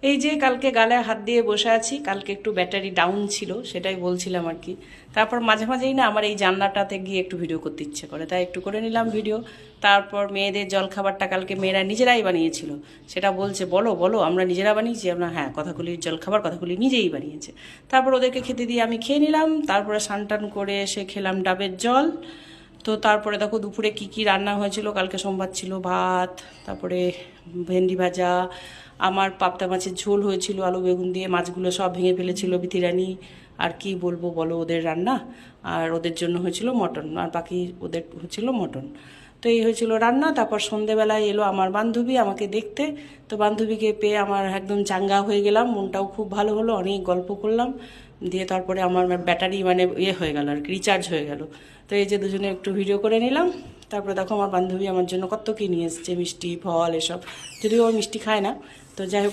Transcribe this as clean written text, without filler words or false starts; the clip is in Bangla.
এই যে কালকে গালে হাত দিয়ে বসে আছি, কালকে একটু ব্যাটারি ডাউন ছিল, সেটাই বলছিলাম আর কি। তারপর মাঝে মাঝেই না আমার এই জানলাটাতে গিয়ে একটু ভিডিও করতে ইচ্ছে করে, তাই একটু করে নিলাম ভিডিও। তারপর মেয়েদের জলখাবারটা কালকে মেয়েরা নিজেরাই বানিয়েছিল, সেটা বলছে বলো বলো আমরা নিজেরা বানিয়েছি। আমরা হ্যাঁ, কথাগুলির জলখাবার কথাগুলি নিজেই বানিয়েছে। তারপর ওদেরকে খেতে দিয়ে আমি খেয়ে নিলাম, তারপরে স্নান করে এসে খেলাম ডাবের জল। তো তারপরে দেখো দুপুরে কি কি রান্না হয়েছিল, কালকে সোমবার ছিল, ভাত, তারপরে ভেন্ডি ভাজা, আমার পাবদা মাছের ঝোল হয়েছিল আলু বেগুন দিয়ে, মাছগুলো সব ভেঙে ফেলেছিল বিথিরানি। আর কি বলবো বলো ওদের রান্না। আর ওদের জন্য হয়েছিল মটন, আর বাকি ওদের হয়েছিল মটন। তো এই হয়েছিল রান্না। তারপর সন্ধেবেলায় এলো আমার বান্ধবী আমাকে দেখতে। তো বান্ধবীকে পেয়ে আমার একদম চাঙ্গা হয়ে গেলাম, মনটাও খুব ভালো হলো, অনেক গল্প করলাম। দিয়ে তারপরে আমার ব্যাটারি মানে হয়ে গেল আর কি, রিচার্জ হয়ে গেল। তো এই যে দুজনে একটু ভিডিও করে নিলাম। তারপরে দেখো আমার বান্ধবী আমার জন্য কত কী নিয়ে এসছে, মিষ্টি ফল এসব, যদিও ও মিষ্টি খায় না। তো যাই হোক